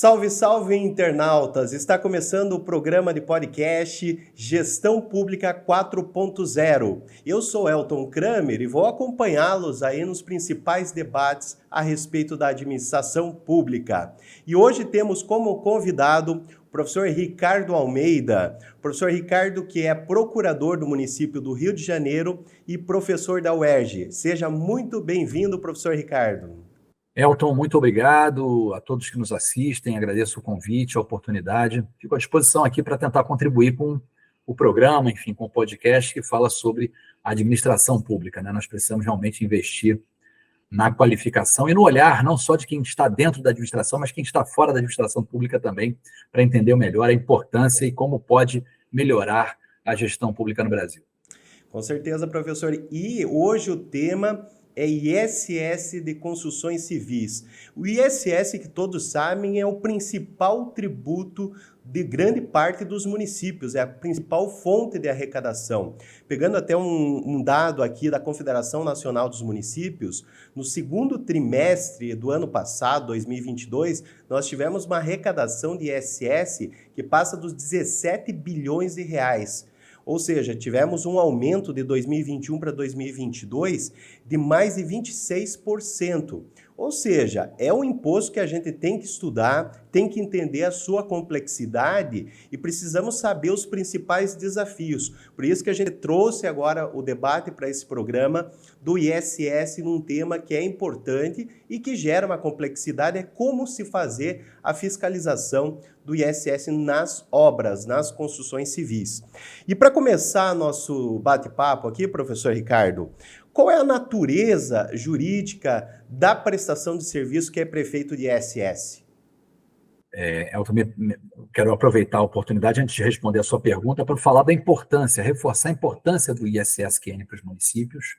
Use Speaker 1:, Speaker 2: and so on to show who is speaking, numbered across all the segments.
Speaker 1: Salve, salve, internautas! Está começando o programa de podcast Gestão Pública 4.0. Eu sou Elton Kramer e vou acompanhá-los aí nos principais debates a respeito da administração pública. E hoje temos como convidado o professor Ricardo Almeida. Professor Ricardo, que é procurador do município do Rio de Janeiro e professor da UERJ. Seja muito bem-vindo, professor Ricardo.
Speaker 2: Elton, muito obrigado a todos que nos assistem, agradeço o convite, a oportunidade. Fico à disposição aqui para tentar contribuir com o programa, enfim, com o podcast que fala sobre a administração pública, né? Nós precisamos realmente investir na qualificação e no olhar, não só de quem está dentro da administração, mas quem está fora da administração pública também, para entender melhor a importância e como pode melhorar a gestão pública no Brasil.
Speaker 1: Com certeza, professor. E hoje o tema é ISS de construções civis. O ISS, que todos sabem, é o principal tributo de grande parte dos municípios, é a principal fonte de arrecadação. Pegando até um dado aqui da Confederação Nacional dos Municípios, no segundo trimestre do ano passado, 2022, nós tivemos uma arrecadação de ISS que passa dos 17 bilhões de reais. Ou seja, tivemos um aumento de 2021 para 2022 de mais de 26%. Ou seja, é um imposto que a gente tem que estudar, tem que entender a sua complexidade e precisamos saber os principais desafios. Por isso que a gente trouxe agora o debate para esse programa do ISS num tema que é importante e que gera uma complexidade, é como se fazer a fiscalização do ISS nas obras, nas construções civis. E para começar nosso bate-papo aqui, professor Ricardo, qual é a natureza jurídica da prestação de serviço que é prefeito de ISS?
Speaker 2: Eu também quero aproveitar a oportunidade, antes de responder a sua pergunta, para falar da importância, reforçar a importância do ISS-QN para os municípios.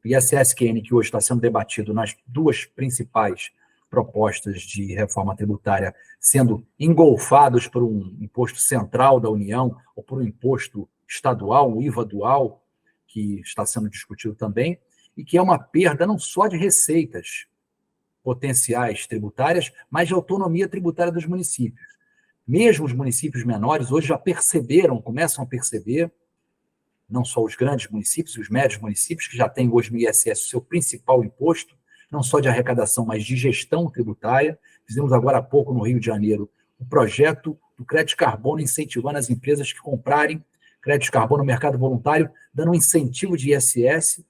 Speaker 2: O ISS-QN, que hoje está sendo debatido nas duas principais propostas de reforma tributária, sendo engolfados por um imposto central da União ou por um imposto estadual, o IVA dual, que está sendo discutido também, e que é uma perda não só de receitas potenciais tributárias, mas de autonomia tributária dos municípios. Mesmo os municípios menores hoje já perceberam, começam a perceber, não só os grandes municípios, os médios municípios, que já têm hoje no ISS o seu principal imposto, não só de arrecadação, mas de gestão tributária. Fizemos agora há pouco no Rio de Janeiro o projeto do crédito de carbono incentivando as empresas que comprarem crédito de carbono no mercado voluntário, dando um incentivo de ISS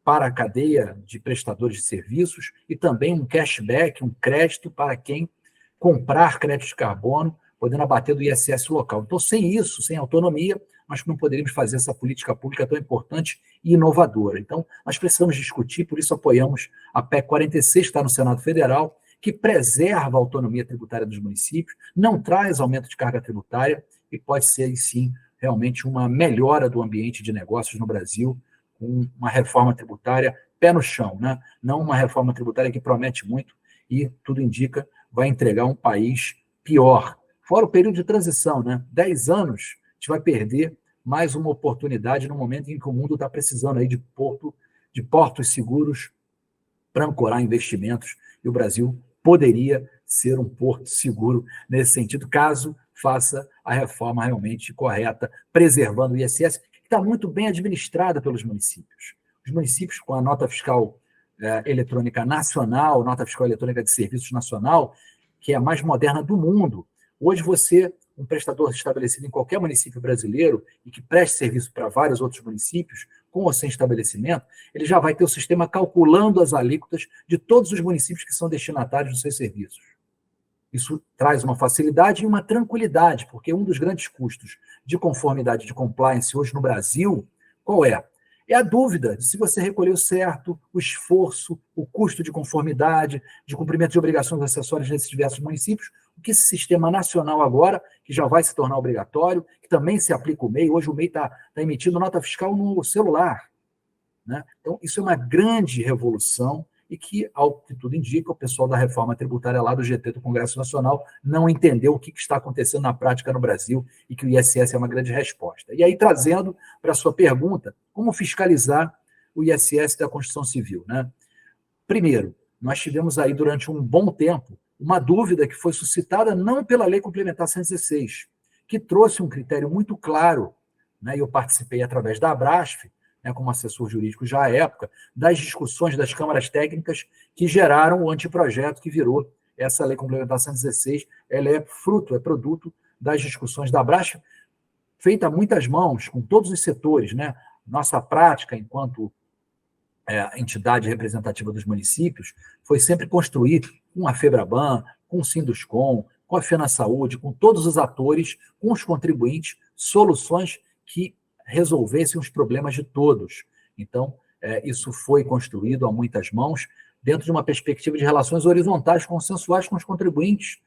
Speaker 2: para a cadeia de prestadores de serviços e também um cashback, um crédito para quem comprar crédito de carbono, podendo abater do ISS local. Então, sem isso, sem autonomia, nós não poderíamos fazer essa política pública tão importante e inovadora. Então, nós precisamos discutir, por isso apoiamos a PEC 46, que está no Senado Federal, que preserva a autonomia tributária dos municípios, não traz aumento de carga tributária e pode ser, sim, realmente uma melhora do ambiente de negócios no Brasil, com uma reforma tributária pé no chão, né? Não uma reforma tributária que promete muito e, tudo indica, vai entregar um país pior. Fora o período de transição, né? 10 anos, a gente vai perder mais uma oportunidade no momento em que o mundo está precisando aí de portos seguros para ancorar investimentos, e o Brasil poderia ser um porto seguro nesse sentido, caso faça a reforma realmente correta, preservando o ISS, que está muito bem administrada pelos municípios. Os municípios, com a nota fiscal eletrônica nacional, nota fiscal eletrônica de serviços nacional, que é a mais moderna do mundo. Hoje você, um prestador estabelecido em qualquer município brasileiro e que preste serviço para vários outros municípios, com ou sem estabelecimento, ele já vai ter o sistema calculando as alíquotas de todos os municípios que são destinatários dos seus serviços. Isso traz uma facilidade e uma tranquilidade, porque um dos grandes custos de conformidade, de compliance hoje no Brasil, qual é? é a dúvida de se você recolheu certo, o esforço, o custo de conformidade, de cumprimento de obrigações acessórias nesses diversos municípios, o que esse sistema nacional agora, que já vai se tornar obrigatório, que também se aplica o MEI, hoje o MEI está emitindo nota fiscal no celular, né? Então, isso é uma grande revolução e que, ao que tudo indica, o pessoal da reforma tributária lá do GT do Congresso Nacional não entendeu o que está acontecendo na prática no Brasil e que o ISS é uma grande resposta. E aí, trazendo para a sua pergunta, como fiscalizar o ISS da construção civil, né? Primeiro, nós tivemos aí durante um bom tempo uma dúvida que foi suscitada não pela Lei Complementar 116, que trouxe um critério muito claro, né? E eu participei através da Abrasf, né, como assessor jurídico já à época, das discussões das câmaras técnicas que geraram o anteprojeto que virou essa Lei Complementar 116. Ela é fruto, é produto das discussões da Abrasf, feita a muitas mãos, com todos os setores, né? Nossa prática enquanto entidade representativa dos municípios foi sempre construir com a FEBRABAN, com o Sinduscom, com a FenaSaúde, com todos os atores, com os contribuintes, soluções que resolvessem os problemas de todos. Então, isso foi construído a muitas mãos, dentro de uma perspectiva de relações horizontais, consensuais com os contribuintes,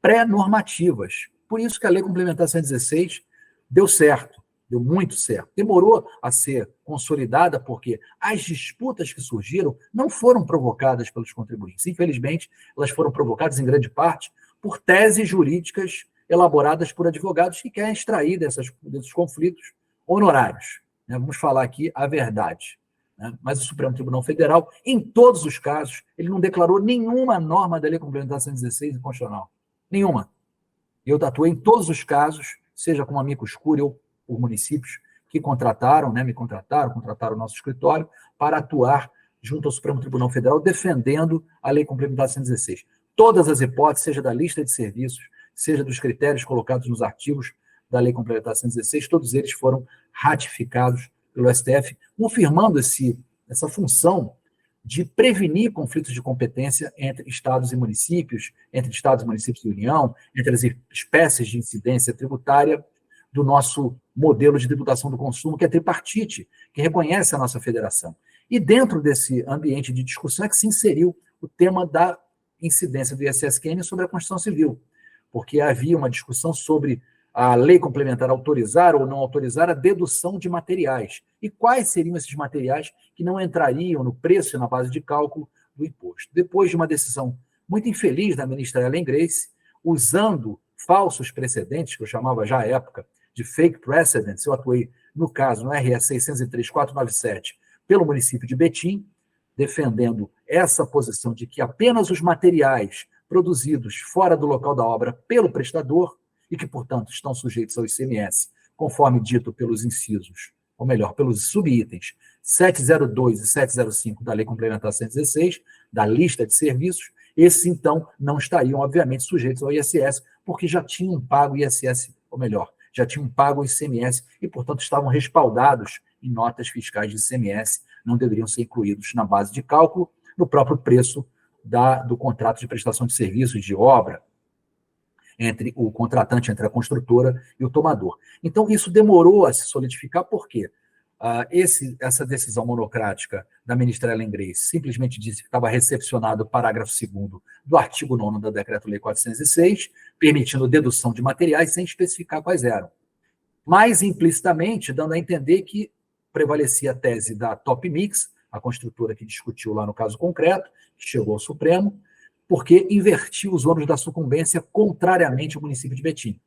Speaker 2: pré-normativas. Por isso que a Lei Complementar 116 deu certo, deu muito certo. Demorou a ser consolidada porque as disputas que surgiram não foram provocadas pelos contribuintes. Infelizmente, elas foram provocadas, em grande parte, por teses jurídicas elaboradas por advogados que querem extrair desses conflitos honorários. Né? Vamos falar aqui a verdade. Né? Mas o Supremo Tribunal Federal, em todos os casos, ele não declarou nenhuma norma da Lei Complementar 116 inconstitucional. Nenhuma. Eu atuei em todos os casos, seja com amicus curiae ou por municípios que contrataram, né, contrataram o nosso escritório para atuar junto ao Supremo Tribunal Federal defendendo a Lei Complementar 116. Todas as hipóteses, seja da lista de serviços, seja dos critérios colocados nos artigos da Lei Complementar 116, todos eles foram ratificados pelo STF, confirmando essa função de prevenir conflitos de competência entre estados e municípios, entre estados e municípios de União, entre as espécies de incidência tributária do nosso modelo de tributação do consumo, que é tripartite, que reconhece a nossa federação. E dentro desse ambiente de discussão é que se inseriu o tema da incidência do ISS-QN sobre a Constituição Civil, porque havia uma discussão sobre a lei complementar autorizar ou não autorizar a dedução de materiais. E quais seriam esses materiais que não entrariam no preço e na base de cálculo do imposto? Depois de uma decisão muito infeliz da ministra Ellen Grace, usando falsos precedentes, que eu chamava já à época de fake precedents, eu atuei, no caso, no RS 603-497, pelo município de Betim, defendendo essa posição de que apenas os materiais produzidos fora do local da obra pelo prestador e que, portanto, estão sujeitos ao ICMS, conforme dito pelos incisos, ou melhor, pelos subitens 702 e 705 da Lei Complementar 116, da lista de serviços, esses, então, não estariam, obviamente, sujeitos ao ISS, porque já tinham pago o ISS, ou melhor, já tinham pago o ICMS e, portanto, estavam respaldados em notas fiscais de ICMS, não deveriam ser incluídos na base de cálculo, no próprio preço do contrato de prestação de serviços de obra, entre o contratante, entre a construtora e o tomador. Então, isso demorou a se solidificar, por quê? Essa decisão monocrática da ministra Ellen Grace simplesmente disse que estava recepcionado o parágrafo 2º do artigo 9º da Decreto-Lei 406, permitindo dedução de materiais sem especificar quais eram. Mas, implicitamente, dando a entender que prevalecia a tese da Top Mix, a construtora que discutiu lá no caso concreto, que chegou ao Supremo, porque invertiu os ônus da sucumbência contrariamente ao município de Betim.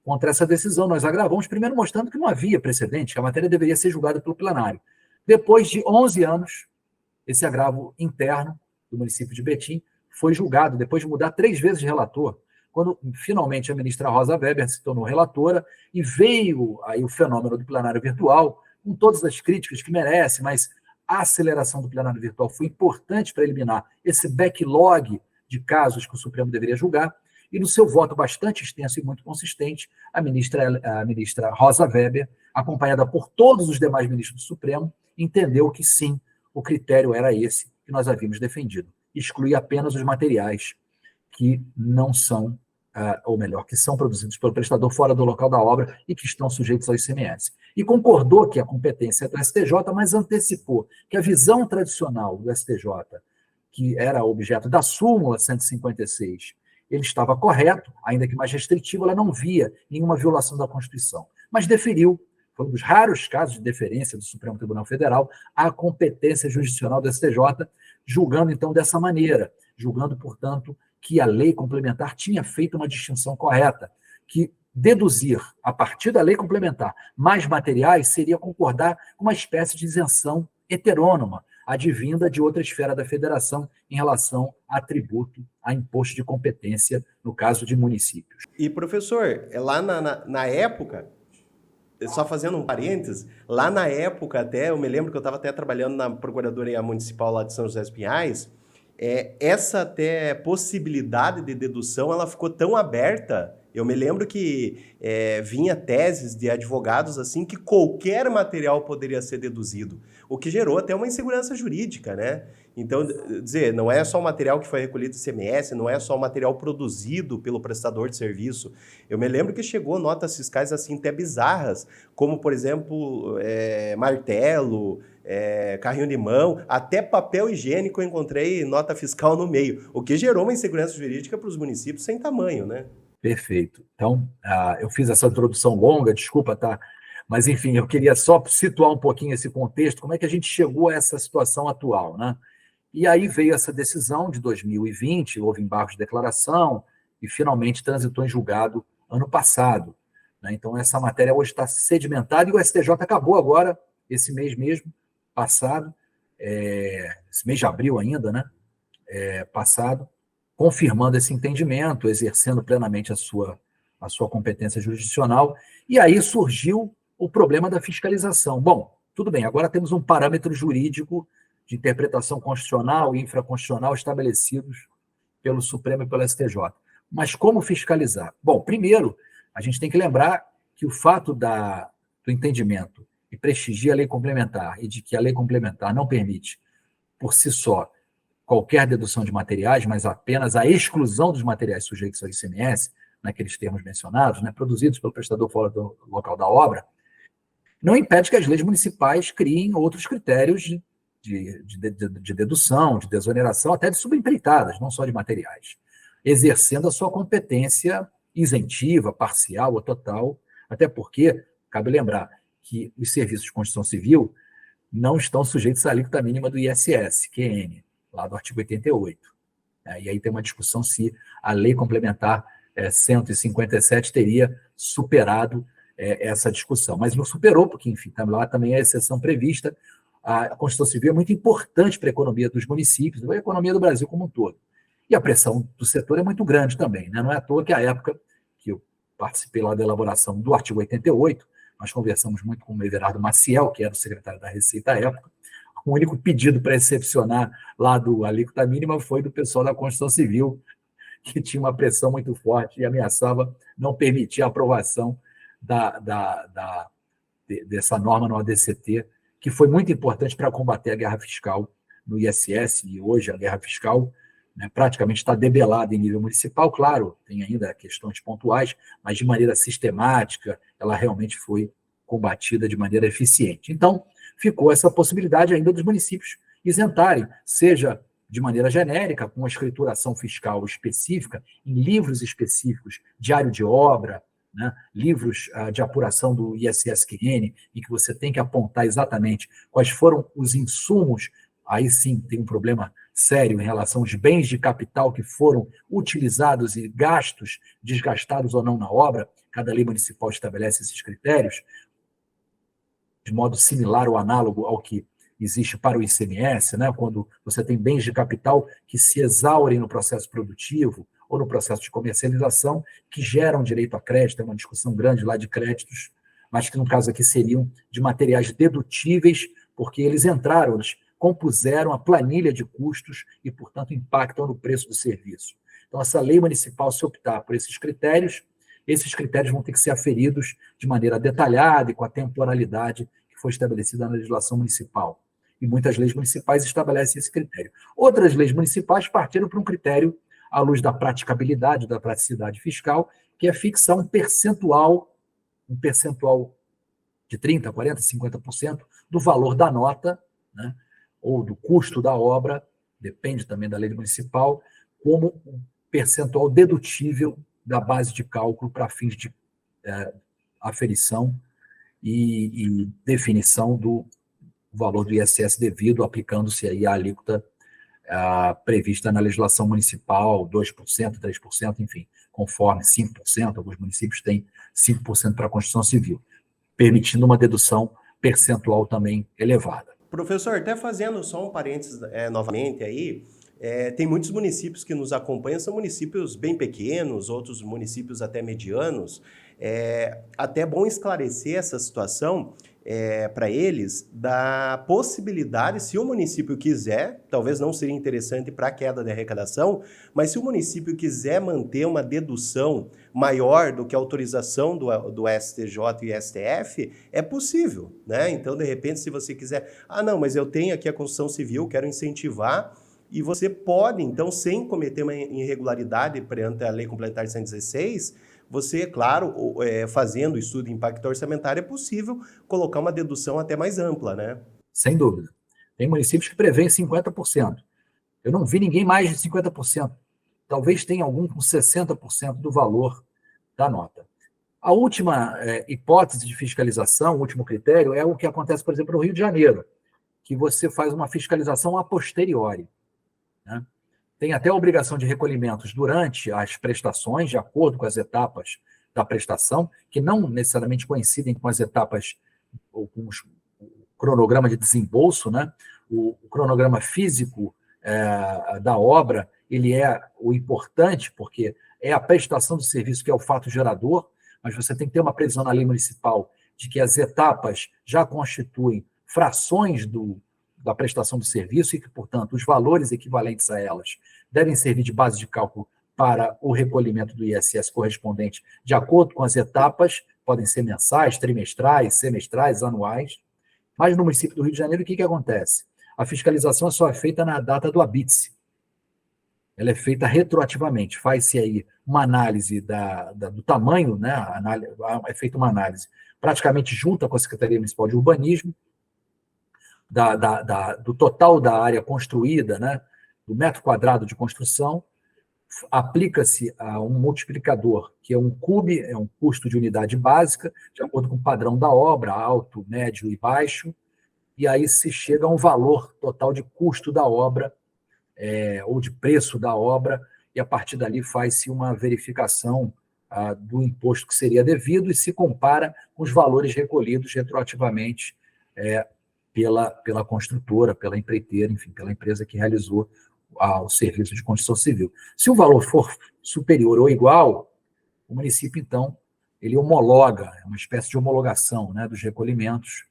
Speaker 2: Contra essa decisão, nós agravamos, primeiro mostrando que não havia precedente, que a matéria deveria ser julgada pelo plenário. Depois de 11 anos, esse agravo interno do município de Betim foi julgado, depois de mudar 3 vezes de relator, quando finalmente a ministra Rosa Weber se tornou relatora e veio aí o fenômeno do plenário virtual, com todas as críticas que merece, mas a aceleração do plenário virtual foi importante para eliminar esse backlog de casos que o Supremo deveria julgar, e no seu voto bastante extenso e muito consistente, a ministra Rosa Weber, acompanhada por todos os demais ministros do Supremo, entendeu que sim, o critério era esse que nós havíamos defendido, excluir apenas os materiais que não são ou melhor, que são produzidos pelo prestador fora do local da obra e que estão sujeitos ao ICMS. E concordou que a competência é do STJ, mas antecipou que a visão tradicional do STJ, que era objeto da súmula 156, ele estava correto, ainda que mais restritivo, ela não via nenhuma violação da Constituição. Mas deferiu, foi um dos raros casos de deferência do Supremo Tribunal Federal, à competência jurisdicional do STJ, julgando então dessa maneira, julgando, portanto, que a lei complementar tinha feito uma distinção correta, que deduzir, a partir da lei complementar, mais materiais seria concordar com uma espécie de isenção heterônoma, advinda de outra esfera da federação em relação a tributo, a imposto de competência, no caso de municípios.
Speaker 1: E, professor, lá na época, só fazendo um parênteses, lá na época até, eu me lembro que eu estava até trabalhando na Procuradoria Municipal lá de São José dos Pinhais, essa até possibilidade de dedução, ela ficou tão aberta. Eu me lembro que vinha teses de advogados assim que qualquer material poderia ser deduzido, o que gerou até uma insegurança jurídica, né? Então, dizer, não é só o material que foi recolhido do ICMS, não é só o material produzido pelo prestador de serviço. Eu me lembro que chegou notas fiscais assim até bizarras, como, por exemplo, martelo, carrinho de mão, até papel higiênico eu encontrei nota fiscal no meio, o que gerou uma insegurança jurídica para os municípios sem tamanho, né?
Speaker 2: Perfeito. Então, eu fiz essa introdução longa, desculpa, tá? Mas, enfim, eu queria só situar um pouquinho esse contexto, como é que a gente chegou a essa situação atual, né? E aí veio essa decisão de 2020, houve embargo de declaração e finalmente transitou em julgado ano passado, né? Então, essa matéria hoje está sedimentada e o STJ acabou agora, esse mês mesmo, passado, esse mês de abril ainda, né? Passado, confirmando esse entendimento, exercendo plenamente a sua competência jurisdicional, e aí surgiu o problema da fiscalização. Bom, tudo bem, agora temos um parâmetro jurídico de interpretação constitucional e infraconstitucional estabelecidos pelo Supremo e pelo STJ. Mas como fiscalizar? Bom, primeiro, a gente tem que lembrar que o fato do entendimento que prestigia a lei complementar e de que a lei complementar não permite, por si só, qualquer dedução de materiais, mas apenas a exclusão dos materiais sujeitos ao ICMS, naqueles termos mencionados, né, produzidos pelo prestador fora do local da obra, não impede que as leis municipais criem outros critérios de dedução, de desoneração, até de subempreitadas, não só de materiais, exercendo a sua competência isentiva, parcial ou total, até porque, cabe lembrar que os serviços de construção civil não estão sujeitos à alíquota mínima do ISS, QN, lá do artigo 88. E aí tem uma discussão se a lei complementar 157 teria superado essa discussão. Mas não superou, porque, enfim, lá também é a exceção prevista. A Constituição Civil é muito importante para a economia dos municípios, para a economia do Brasil como um todo. E a pressão do setor é muito grande também, né? Não é à toa que a época que eu participei lá da elaboração do artigo 88, nós conversamos muito com o Everardo Maciel, que era o secretário da Receita à época. O único pedido para excepcionar lá do alíquota mínima foi do pessoal da Constituição Civil, que tinha uma pressão muito forte e ameaçava não permitir a aprovação dessa norma no ADCT, que foi muito importante para combater a guerra fiscal no ISS, e hoje a guerra fiscal, né, praticamente está debelada em nível municipal. Claro, tem ainda questões pontuais, mas de maneira sistemática, ela realmente foi combatida de maneira eficiente. Então, ficou essa possibilidade ainda dos municípios isentarem, seja de maneira genérica, com uma escrituração fiscal específica, em livros específicos, diário de obra, né, livros de apuração do ISSQN, em que você tem que apontar exatamente quais foram os insumos. Aí sim tem um problema sério em relação aos bens de capital que foram utilizados e gastos, desgastados ou não na obra. Cada lei municipal estabelece esses critérios, de modo similar ou análogo ao que existe para o ICMS, né? Quando você tem bens de capital que se exaurem no processo produtivo ou no processo de comercialização, que geram direito a crédito. É uma discussão grande lá de créditos, mas que no caso aqui seriam de materiais dedutíveis, porque eles entraram, eles compuseram a planilha de custos e, portanto, impactam no preço do serviço. Então, essa lei municipal, se optar por esses critérios vão ter que ser aferidos de maneira detalhada e com a temporalidade que foi estabelecida na legislação municipal. E muitas leis municipais estabelecem esse critério. Outras leis municipais partiram para um critério à luz da praticabilidade, da praticidade fiscal, que é fixar um percentual de 30%, 40%, 50% do valor da nota, né, ou do custo da obra, depende também da lei municipal, como um percentual dedutível da base de cálculo para fins de aferição e definição do valor do ISS devido, aplicando-se aí a alíquota prevista na legislação municipal, 2%, 3%, enfim, conforme 5%, alguns municípios têm 5% para a construção civil, permitindo uma dedução percentual também elevada.
Speaker 1: Professor, até fazendo só um parênteses novamente aí, tem muitos municípios que nos acompanham, são municípios bem pequenos, outros municípios até medianos. Até bom esclarecer essa situação para eles, da possibilidade, se o município quiser, talvez não seria interessante para a queda de arrecadação, mas se o município quiser manter uma dedução maior do que a autorização do STJ e STF, é possível, né? Então, de repente, se você quiser, não, mas eu tenho aqui a construção civil, quero incentivar, e você pode, então, sem cometer uma irregularidade perante a Lei Complementar 116, você, claro, fazendo o estudo de impacto orçamentário, é possível colocar uma dedução até mais ampla, né?
Speaker 2: Sem dúvida. Tem municípios que prevêem 50%. Eu não vi ninguém mais de 50%. Talvez tenha algum com 60% do valor da nota. A última hipótese de fiscalização, o último critério, é o que acontece, por exemplo, no Rio de Janeiro, que você faz uma fiscalização a posteriori, né? Tem até a obrigação de recolhimentos durante as prestações, de acordo com as etapas da prestação, que não necessariamente coincidem com as etapas, ou com o cronograma de desembolso, né? O cronograma físico da obra, ele é o importante, porque é a prestação do serviço que é o fato gerador, mas você tem que ter uma previsão na lei municipal de que as etapas já constituem frações da prestação do serviço e que, portanto, os valores equivalentes a elas devem servir de base de cálculo para o recolhimento do ISS correspondente de acordo com as etapas, podem ser mensais, trimestrais, semestrais, anuais. Mas no município do Rio de Janeiro, o que acontece? A fiscalização só é feita na data do habite-se. Ela é feita retroativamente. Faz-se aí uma análise do tamanho, né? É feita uma análise praticamente junta com a Secretaria Municipal de Urbanismo, do total da área construída, né, do metro quadrado de construção, aplica-se a um multiplicador, que é um CUB, é um custo de unidade básica, de acordo com o padrão da obra, alto, médio e baixo, e aí se chega a um valor total de custo da obra, ou de preço da obra, e a partir dali faz-se uma verificação do imposto que seria devido e se compara com os valores recolhidos retroativamente pela construtora, pela empreiteira, enfim, pela empresa que realizou o serviço de construção civil. Se o valor for superior ou igual, o município, então, ele homologa, é uma espécie de homologação, né, dos recolhimentos,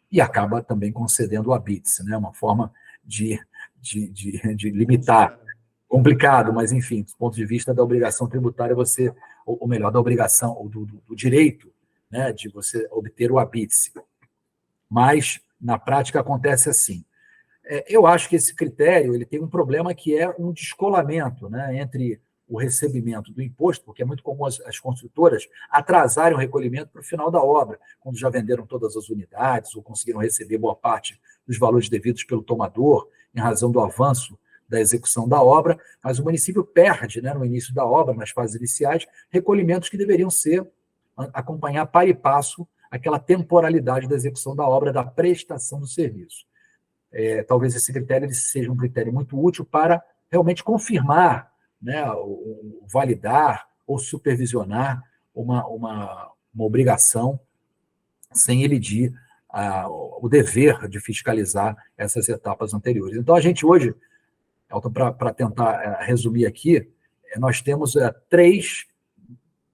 Speaker 2: e acaba também concedendo o habite-se, né, uma forma de limitar. Complicado, mas, enfim, do ponto de vista da obrigação tributária, ou melhor, da obrigação, ou do direito, né, de você obter o habite-se. Mas, na prática, acontece assim. Eu acho que esse critério ele tem um problema que é um descolamento, né, entre o recebimento do imposto, porque é muito comum as construtoras atrasarem o recolhimento para o final da obra, quando já venderam todas as unidades ou conseguiram receber boa parte dos valores devidos pelo tomador, em razão do avanço da execução da obra, mas o município perde, né, no início da obra, nas fases iniciais, recolhimentos que deveriam acompanhar para e passo aquela temporalidade da execução da obra, da prestação do serviço. Talvez esse critério seja um critério muito útil para realmente confirmar, né, validar ou supervisionar uma obrigação sem elidir o dever de fiscalizar essas etapas anteriores. Então, a gente hoje, para tentar resumir aqui, nós temos 3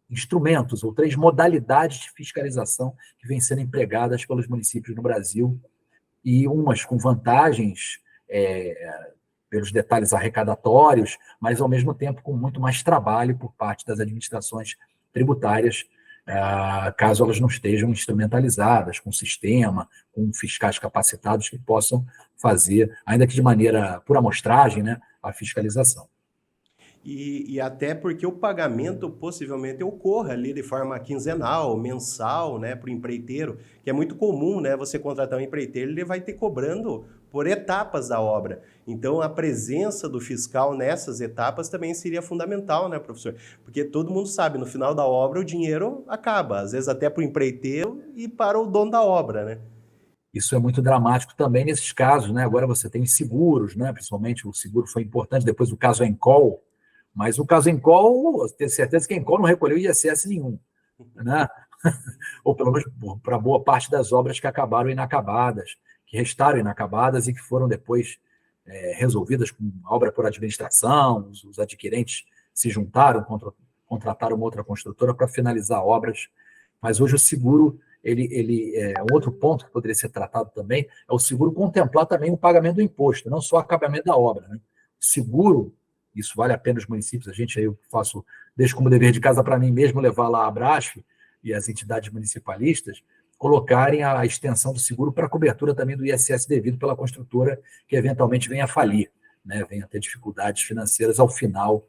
Speaker 2: instrumentos ou 3 modalidades de fiscalização que vêm sendo empregadas pelos municípios no Brasil, e umas com vantagens pelos detalhes arrecadatórios, mas, ao mesmo tempo, com muito mais trabalho por parte das administrações tributárias, caso elas não estejam instrumentalizadas, com sistema, com fiscais capacitados que possam fazer, ainda que de maneira por amostragem, né, a fiscalização.
Speaker 1: E até porque o pagamento possivelmente ocorra ali de forma quinzenal, mensal, né, para o empreiteiro, que é muito comum, né, você contratar um empreiteiro, ele vai ter cobrando por etapas da obra. Então, a presença do fiscal nessas etapas também seria fundamental, né, professor? Porque todo mundo sabe, no final da obra o dinheiro acaba, às vezes até para o empreiteiro e para o dono da obra, né?
Speaker 2: Isso é muito dramático também nesses casos, né? Agora você tem seguros, né? Principalmente o seguro foi importante, depois o caso Encol, mas o caso Encol, tenho certeza que a Encol não recolheu ISS nenhum, né? Ou pelo menos para boa parte das obras que acabaram inacabadas, que restaram inacabadas e que foram depois resolvidas com obra por administração, os adquirentes se juntaram, contrataram uma outra construtora para finalizar obras, mas hoje o seguro, ele um outro ponto que poderia ser tratado também, é o seguro contemplar também o pagamento do imposto, não só o acabamento da obra, né? O seguro, isso vale a pena os municípios, a gente aí eu faço, deixo como dever de casa para mim mesmo levar lá a Abrasf e as entidades municipalistas, colocarem a extensão do seguro para a cobertura também do ISS devido pela construtora que eventualmente venha a falir, né? Venha a ter dificuldades financeiras ao final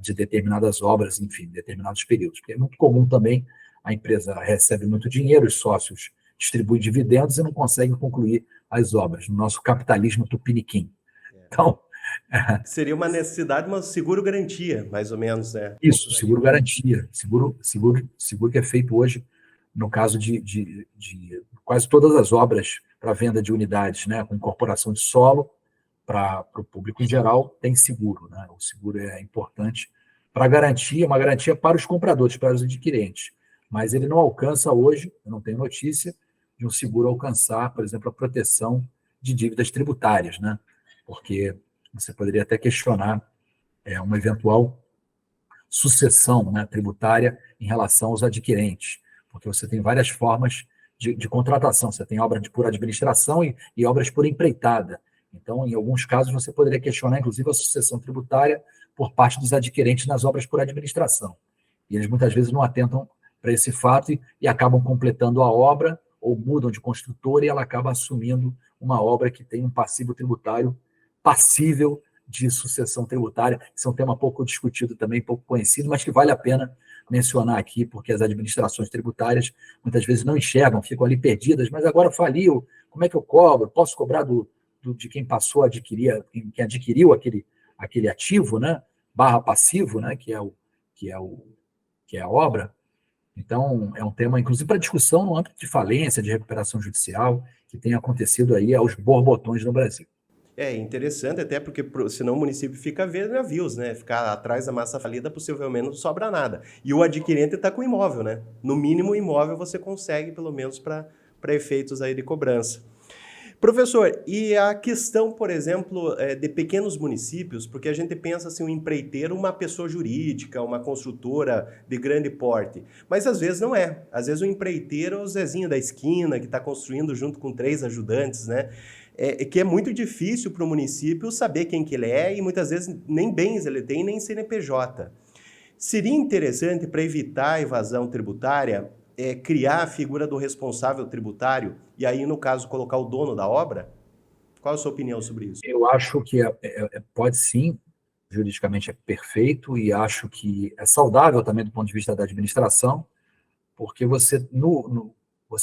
Speaker 2: de determinadas obras, enfim, determinados períodos. Porque é muito comum também a empresa recebe muito dinheiro, os sócios distribuem dividendos e não conseguem concluir as obras, no nosso capitalismo tupiniquim. Então,
Speaker 1: seria uma necessidade, uma seguro-garantia, mais ou menos, né?
Speaker 2: Isso, seguro-garantia. Seguro que é feito hoje, no caso de quase todas as obras para venda de unidades, né, com incorporação de solo, para o público em geral, tem seguro. Né? O seguro é importante para garantir, uma garantia para os compradores, para os adquirentes. Mas ele não alcança hoje, eu não tenho notícia, de um seguro alcançar, por exemplo, a proteção de dívidas tributárias, né? Porque você poderia até questionar uma eventual sucessão, né, tributária em relação aos adquirentes, porque você tem várias formas de contratação, você tem obra por administração e obras por empreitada. Então, em alguns casos, você poderia questionar, inclusive, a sucessão tributária por parte dos adquirentes nas obras por administração. E eles muitas vezes não atentam para esse fato e acabam completando a obra ou mudam de construtora e ela acaba assumindo uma obra que tem um passivo tributário passível de sucessão tributária. Isso é um tema pouco discutido também, pouco conhecido, mas que vale a pena mencionar aqui, porque as administrações tributárias muitas vezes não enxergam, ficam ali perdidas, mas agora faliu, como é que eu cobro? Posso cobrar de quem passou a adquirir, quem adquiriu aquele ativo, né? Barra passivo, né? Que é a obra. Então, é um tema, inclusive, para discussão no âmbito de falência, de recuperação judicial, que tem acontecido aí aos borbotões no Brasil.
Speaker 1: É interessante, até porque senão o município fica vendo navios, né? Ficar atrás da massa falida, possivelmente não sobra nada. E o adquirente está com imóvel, né? No mínimo, imóvel você consegue, pelo menos, para efeitos aí de cobrança. Professor, e a questão, por exemplo, de pequenos municípios, porque a gente pensa assim, um empreiteiro, uma pessoa jurídica, uma construtora de grande porte, mas às vezes não é. Às vezes o empreiteiro é o Zezinho da esquina, que está construindo junto com 3 ajudantes, né? Que é muito difícil para o município saber quem que ele é e muitas vezes nem bens ele tem, nem CNPJ. Seria interessante, para evitar a evasão tributária, criar a figura do responsável tributário e aí, no caso, colocar o dono da obra? Qual a sua opinião sobre isso?
Speaker 2: Eu acho que pode sim, juridicamente é perfeito e acho que é saudável também do ponto de vista da administração, porque você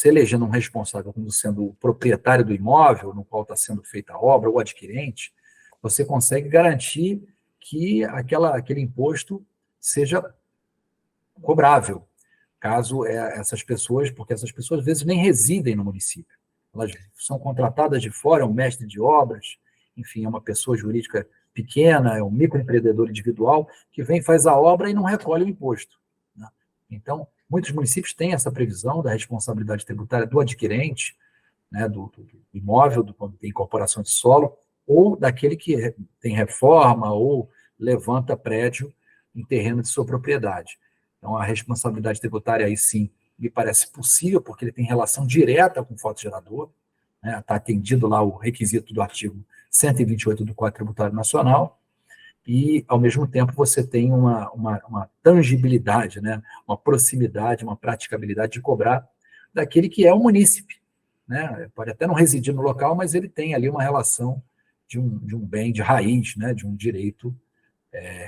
Speaker 2: elegendo um responsável como sendo o proprietário do imóvel no qual está sendo feita a obra, ou adquirente, você consegue garantir que aquele imposto seja cobrável, caso essas pessoas, porque essas pessoas às vezes nem residem no município, elas são contratadas de fora, é um mestre de obras, enfim, é uma pessoa jurídica pequena, é um microempreendedor individual que vem, faz a obra e não recolhe o imposto, né? Então, muitos municípios têm essa previsão da responsabilidade tributária do adquirente, né, do imóvel, quando tem incorporação de solo, ou daquele que tem reforma ou levanta prédio em terreno de sua propriedade. Então, a responsabilidade tributária aí sim me parece possível, porque ele tem relação direta com o fotogerador, né, está atendido lá o requisito do artigo 128 do Código Tributário Nacional, e, ao mesmo tempo, você tem uma tangibilidade, né, uma proximidade, uma praticabilidade de cobrar daquele que é o munícipe, né? Pode até não residir no local, mas ele tem ali uma relação de um bem de raiz, né, de um direito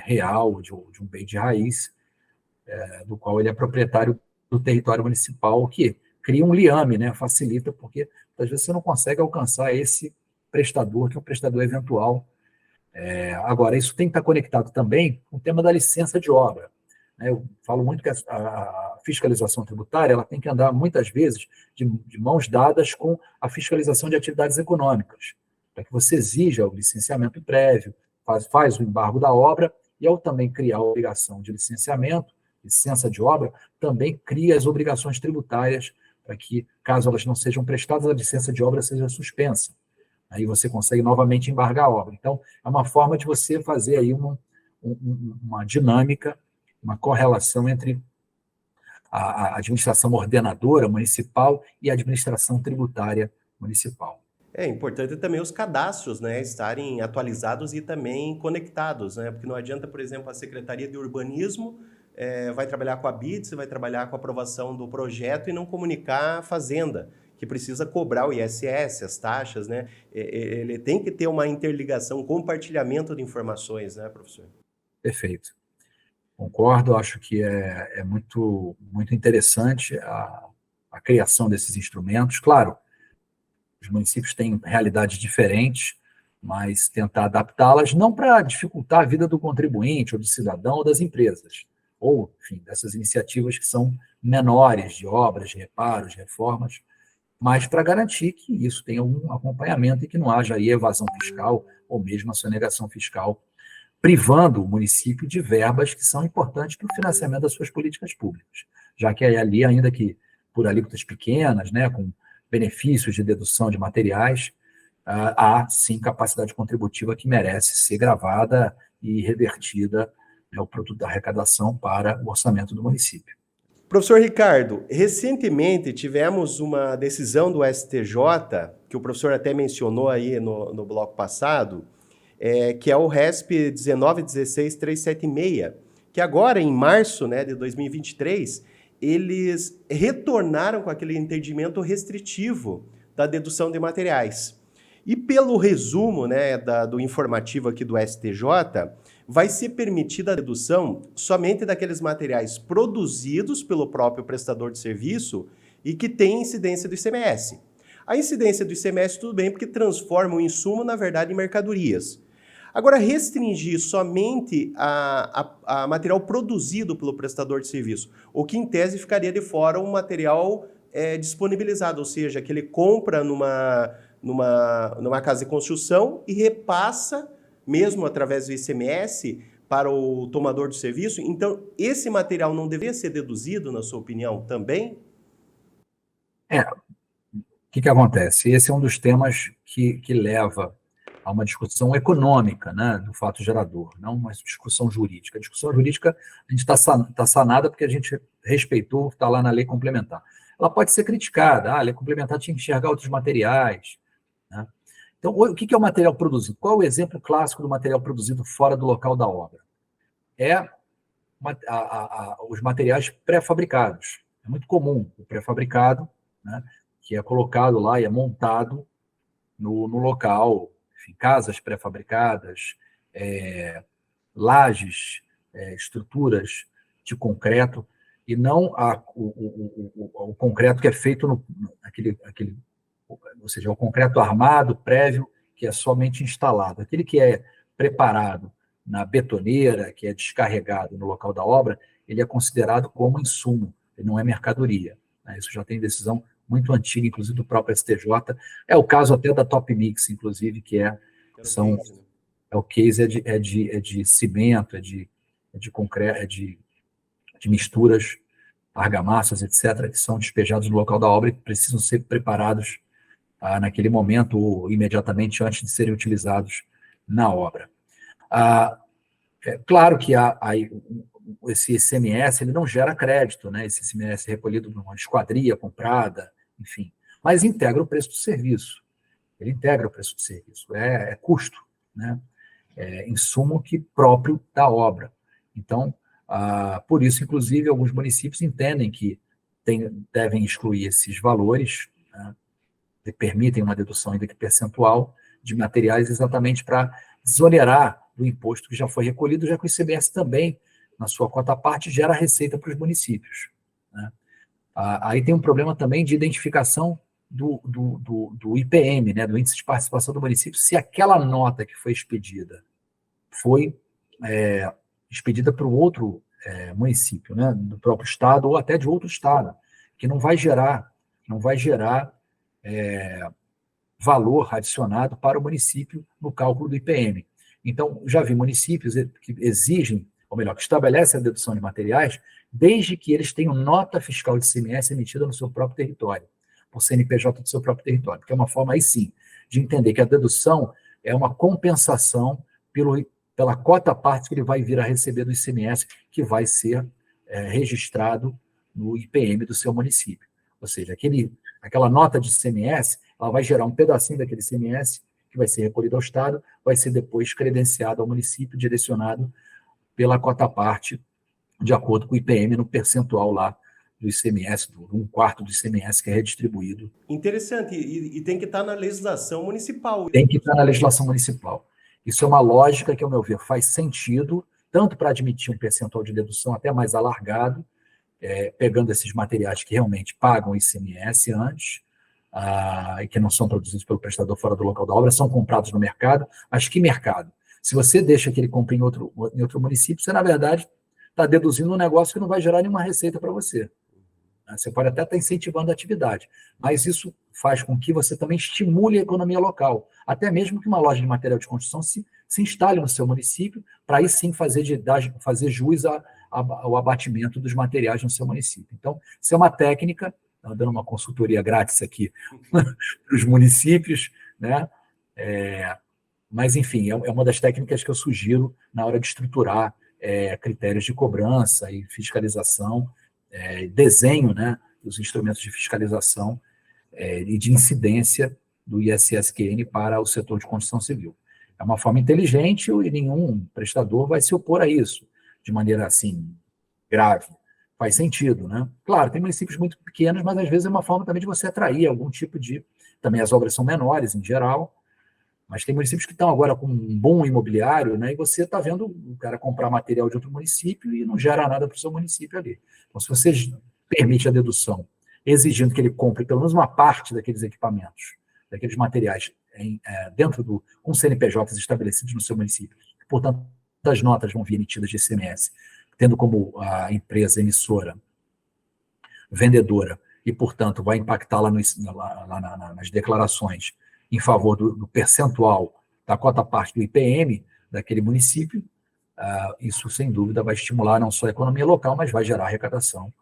Speaker 2: real, de um bem de raiz, do qual ele é proprietário do território municipal, o que cria um liame, né? Facilita, porque às vezes você não consegue alcançar esse prestador, que é um prestador eventual. Agora, isso tem que estar conectado também com o tema da licença de obra. Eu falo muito que a fiscalização tributária ela tem que andar, muitas vezes, de mãos dadas com a fiscalização de atividades econômicas, para que você exija o licenciamento prévio, faz o embargo da obra, e ao também criar a obrigação de licenciamento, licença de obra, também cria as obrigações tributárias para que, caso elas não sejam prestadas, a licença de obra seja suspensa. Aí você consegue novamente embargar a obra. Então, é uma forma de você fazer aí uma dinâmica, uma correlação entre a administração ordenadora municipal e a administração tributária municipal.
Speaker 1: É importante também os cadastros, né, estarem atualizados e também conectados, né, porque não adianta, por exemplo, a Secretaria de Urbanismo vai trabalhar com a BITS, vai trabalhar com a aprovação do projeto e não comunicar a Fazenda, que precisa cobrar o ISS, as taxas, né? Ele tem que ter uma interligação, um compartilhamento de informações, né, professor?
Speaker 2: Perfeito. Concordo, acho que é muito, muito interessante a criação desses instrumentos. Claro, os municípios têm realidades diferentes, mas tentar adaptá-las não para dificultar a vida do contribuinte, ou do cidadão, ou das empresas, ou, enfim, dessas iniciativas que são menores, de obras, de reparos, de reformas, mas para garantir que isso tenha um acompanhamento e que não haja aí evasão fiscal ou mesmo a sonegação fiscal, privando o município de verbas que são importantes para o financiamento das suas políticas públicas, já que ali, ainda que por alíquotas pequenas, né, com benefícios de dedução de materiais, há sim capacidade contributiva que merece ser gravada e revertida, né, o produto da arrecadação para o orçamento do município.
Speaker 1: Professor Ricardo, recentemente tivemos uma decisão do STJ, que o professor até mencionou aí no bloco passado, que é o RESP 19.16.376, que agora, em março, né, de 2023, eles retornaram com aquele entendimento restritivo da dedução de materiais. E pelo resumo, né, do informativo aqui do STJ, vai ser permitida a dedução somente daqueles materiais produzidos pelo próprio prestador de serviço e que tem incidência do ICMS. A incidência do ICMS, tudo bem, porque transforma o insumo, na verdade, em mercadorias. Agora, restringir somente a material produzido pelo prestador de serviço, o que em tese ficaria de fora um material disponibilizado, ou seja, que ele compra numa casa de construção e repassa, mesmo através do ICMS, para o tomador do serviço. Então, esse material não deveria ser deduzido, na sua opinião, também?
Speaker 2: O que acontece? Esse é um dos temas que leva a uma discussão econômica, né, do fato gerador, não uma discussão jurídica. A discussão jurídica, a gente está sanada porque a gente respeitou o que está lá na lei complementar. Ela pode ser criticada, a lei complementar tinha que enxergar outros materiais, né? Então, o que é o material produzido? Qual é o exemplo clássico do material produzido fora do local da obra? Os materiais pré-fabricados. É muito comum o pré-fabricado, né, que é colocado lá e é montado no local, enfim, casas pré-fabricadas, lajes, estruturas de concreto, e não o concreto que é feito ou seja, o concreto armado, prévio, que é somente instalado. Aquele que é preparado na betoneira, que é descarregado no local da obra, ele é considerado como insumo, ele não é mercadoria, né? Isso já tem decisão muito antiga, inclusive do próprio STJ. É o caso até da Top Mix, inclusive, o case de cimento, de concreto, de misturas, argamassas, etc., que são despejados no local da obra e precisam ser preparados naquele momento ou imediatamente antes de serem utilizados na obra. Claro que esse ICMS ele não gera crédito, né? Esse ICMS recolhido numa esquadria comprada, enfim, mas integra o preço do serviço. Ele integra o preço do serviço, é custo, né? É insumo próprio da obra. Então, por isso, inclusive, alguns municípios entendem que devem excluir esses valores, né, que permitem uma dedução ainda que percentual de materiais exatamente para desonerar do imposto que já foi recolhido, já que o ICMS também, na sua cota à parte, gera receita para os municípios, né? Aí tem um problema também de identificação do IPM, né, do Índice de Participação do Município, se aquela nota que foi expedida foi expedida para o outro município, né, do próprio estado ou até de outro estado, que não vai gerar valor adicionado para o município no cálculo do IPM. Então, já vi municípios que exigem, ou melhor, que estabelecem a dedução de materiais, desde que eles tenham nota fiscal de ICMS emitida no seu próprio território, por CNPJ do seu próprio território, que é uma forma, aí sim, de entender que a dedução é uma compensação pela cota à parte que ele vai vir a receber do ICMS, que vai ser registrado no IPM do seu município. Ou seja, aquela nota de ICMS, ela vai gerar um pedacinho daquele ICMS que vai ser recolhido ao Estado, vai ser depois credenciado ao município, direcionado pela cota à parte, de acordo com o IPM, no percentual lá do ICMS, um quarto do ICMS que é redistribuído.
Speaker 1: Interessante, e tem que estar na legislação municipal.
Speaker 2: Tem que estar na legislação municipal. Isso é uma lógica que, ao meu ver, faz sentido, tanto para admitir um percentual de dedução até mais alargado, pegando esses materiais que realmente pagam ICMS antes, e que não são produzidos pelo prestador fora do local da obra, são comprados no mercado. Mas que mercado? Se você deixa que ele compre em outro município, você, na verdade, está deduzindo um negócio que não vai gerar nenhuma receita para você. Você pode até estar incentivando a atividade, mas isso faz com que você também estimule a economia local, até mesmo que uma loja de material de construção se instale no seu município, para aí sim fazer jus ao abatimento dos materiais no seu município. Então, isso é uma técnica, dando uma consultoria grátis aqui para os municípios, né? Mas, enfim, é uma das técnicas que eu sugiro na hora de estruturar critérios de cobrança e fiscalização, desenho, né, dos instrumentos de fiscalização e de incidência do ISSQN para o setor de construção civil. É uma forma inteligente e nenhum prestador vai se opor a isso de maneira assim grave. Faz sentido, né? Claro, tem municípios muito pequenos, mas às vezes é uma forma também de você atrair algum tipo de... Também as obras são menores em geral, mas tem municípios que estão agora com um bom imobiliário, né? E você está vendo o cara comprar material de outro município e não gera nada para o seu município ali. Então, se você permite a dedução, exigindo que ele compre pelo menos uma parte daqueles equipamentos, daqueles materiais, com CNPJs estabelecidos no seu município, portanto, as notas vão vir emitidas de ICMS, tendo como a empresa emissora, vendedora, e, portanto, vai impactar lá nas declarações em favor do percentual da cota parte do IPM daquele município, isso, sem dúvida, vai estimular não só a economia local, mas vai gerar arrecadação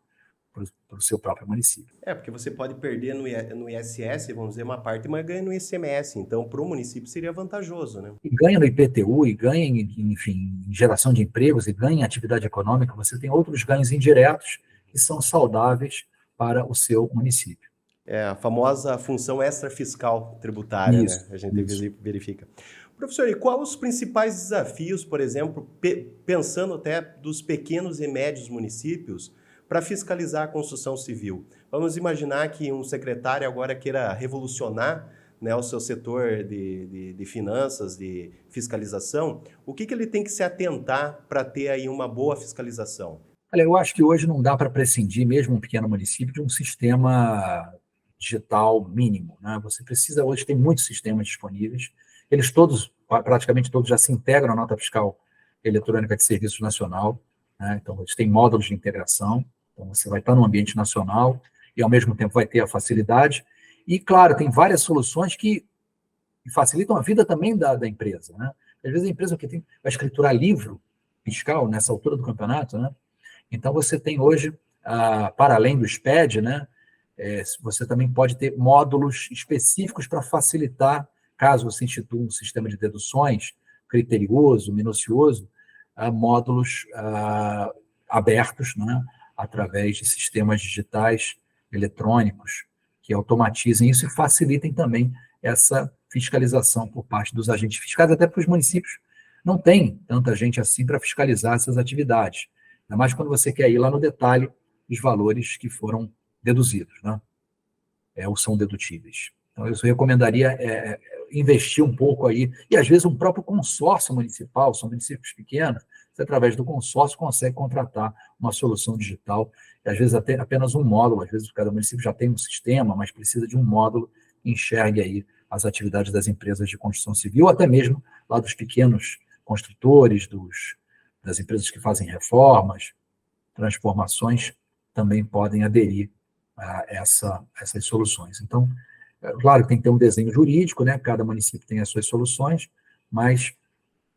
Speaker 2: para o seu próprio município.
Speaker 1: Porque você pode perder no ISS, vamos dizer, uma parte, mas ganha no ICMS. Então, para o município seria vantajoso, né?
Speaker 2: E ganha no IPTU, e ganha, enfim, em geração de empregos, e ganha em atividade econômica. Você tem outros ganhos indiretos que são saudáveis para o seu município.
Speaker 1: A famosa função extrafiscal tributária,
Speaker 2: isso,
Speaker 1: né? A gente verifica. Professor, e quais os principais desafios, por exemplo, pensando até dos pequenos e médios municípios, para fiscalizar a construção civil? Vamos imaginar que um secretário agora queira revolucionar, né, o seu setor de finanças, de fiscalização. O que ele tem que se atentar para ter aí uma boa fiscalização?
Speaker 2: Olha, eu acho que hoje não dá para prescindir, mesmo um pequeno município, de um sistema digital mínimo, né? Você precisa, hoje tem muitos sistemas disponíveis, eles todos, praticamente todos, já se integram na nota fiscal eletrônica de serviço nacional, né? Então, eles têm módulos de integração, então você vai estar no ambiente nacional e, ao mesmo tempo, vai ter a facilidade. E, claro, tem várias soluções que facilitam a vida também da empresa, né? Às vezes a empresa que vai escriturar livro fiscal nessa altura do campeonato, né? Então, você tem hoje, para além do SPED, né, você também pode ter módulos específicos para facilitar, caso você institua um sistema de deduções criterioso, minucioso, módulos abertos, né, através de sistemas digitais eletrônicos que automatizem isso e facilitem também essa fiscalização por parte dos agentes fiscais, até porque os municípios não têm tanta gente assim para fiscalizar essas atividades. Ainda mais quando você quer ir lá no detalhe dos valores que foram deduzidos, né? Ou são dedutíveis. Então, eu recomendaria investir um pouco aí, e às vezes um próprio consórcio municipal, são municípios pequenos, você, através do consórcio, consegue contratar uma solução digital, e às vezes até apenas um módulo, às vezes cada município já tem um sistema, mas precisa de um módulo que enxergue aí as atividades das empresas de construção civil, até mesmo lá dos pequenos construtores, das empresas que fazem reformas, transformações, também podem aderir a essas soluções. Então, claro que tem que ter um desenho jurídico, né? Cada município tem as suas soluções, mas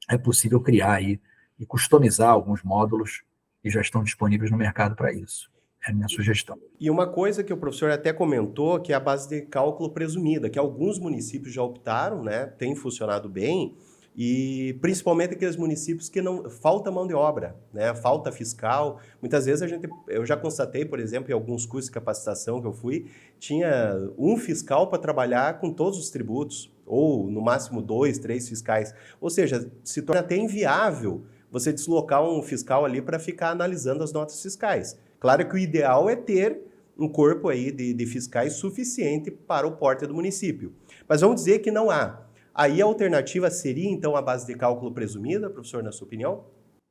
Speaker 2: é possível criar aí e customizar alguns módulos que já estão disponíveis no mercado para isso. É a minha sugestão.
Speaker 1: E uma coisa que o professor até comentou, que é a base de cálculo presumida, que alguns municípios já optaram, né? Tem funcionado bem, e principalmente aqueles municípios que não falta mão de obra, né? Falta fiscal. Muitas vezes eu já constatei, por exemplo, em alguns cursos de capacitação que eu fui, tinha um fiscal para trabalhar com todos os tributos, ou no máximo 2, 3 fiscais. Ou seja, se torna até inviável você deslocar um fiscal ali para ficar analisando as notas fiscais. Claro que o ideal é ter um corpo aí de fiscais suficiente para o porte do município. Mas vamos dizer que não há. Aí a alternativa seria, então, a base de cálculo presumida, professor, na sua opinião?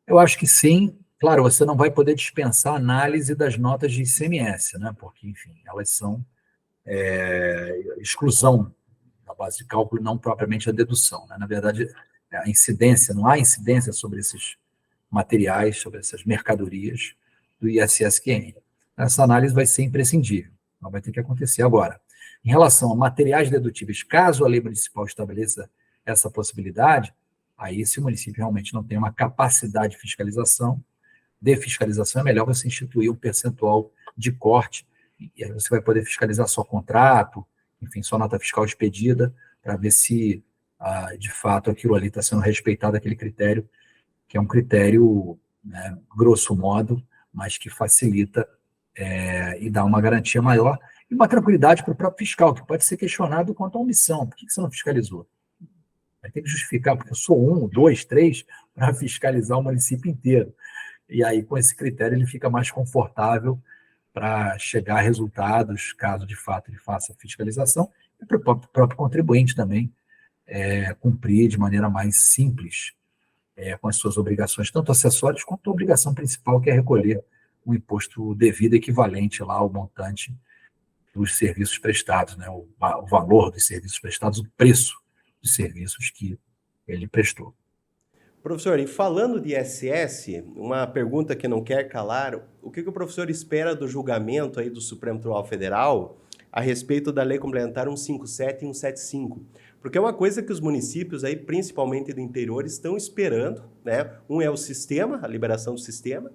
Speaker 2: Eu acho que sim. Claro, você não vai poder dispensar a análise das notas de ICMS, né? Porque, enfim, elas são exclusão da base de cálculo, não propriamente a dedução, né? Na verdade, a incidência, não há incidência sobre esses materiais, sobre essas mercadorias do ISSQN. Essa análise vai ser imprescindível, não vai ter que acontecer agora. Em relação a materiais dedutíveis, caso a lei municipal estabeleça essa possibilidade, aí se o município realmente não tem uma capacidade de fiscalização, é melhor você instituir um percentual de corte, e aí você vai poder fiscalizar só contrato, enfim, só nota fiscal expedida, para ver se, de fato, aquilo ali está sendo respeitado, aquele critério, que é um critério, né, grosso modo, mas que facilita e dá uma garantia maior e uma tranquilidade para o próprio fiscal, que pode ser questionado quanto à omissão. Por que você não fiscalizou? Vai ter que justificar, porque eu sou 1, 2, 3 para fiscalizar o município inteiro. E aí, com esse critério, ele fica mais confortável para chegar a resultados, caso de fato ele faça a fiscalização, e para o próprio contribuinte também cumprir de maneira mais simples com as suas obrigações, tanto acessórias quanto a obrigação principal, que é recolher o imposto devido equivalente lá ao montante dos serviços prestados, né? O valor dos serviços prestados, o preço dos serviços que ele prestou.
Speaker 1: Professor, e falando de ISS, uma pergunta que não quer calar, o que o professor espera do julgamento aí do Supremo Tribunal Federal a respeito da Lei Complementar 157 e 175? Porque é uma coisa que os municípios aí, principalmente do interior, estão esperando, né? Um é o sistema, a liberação do sistema,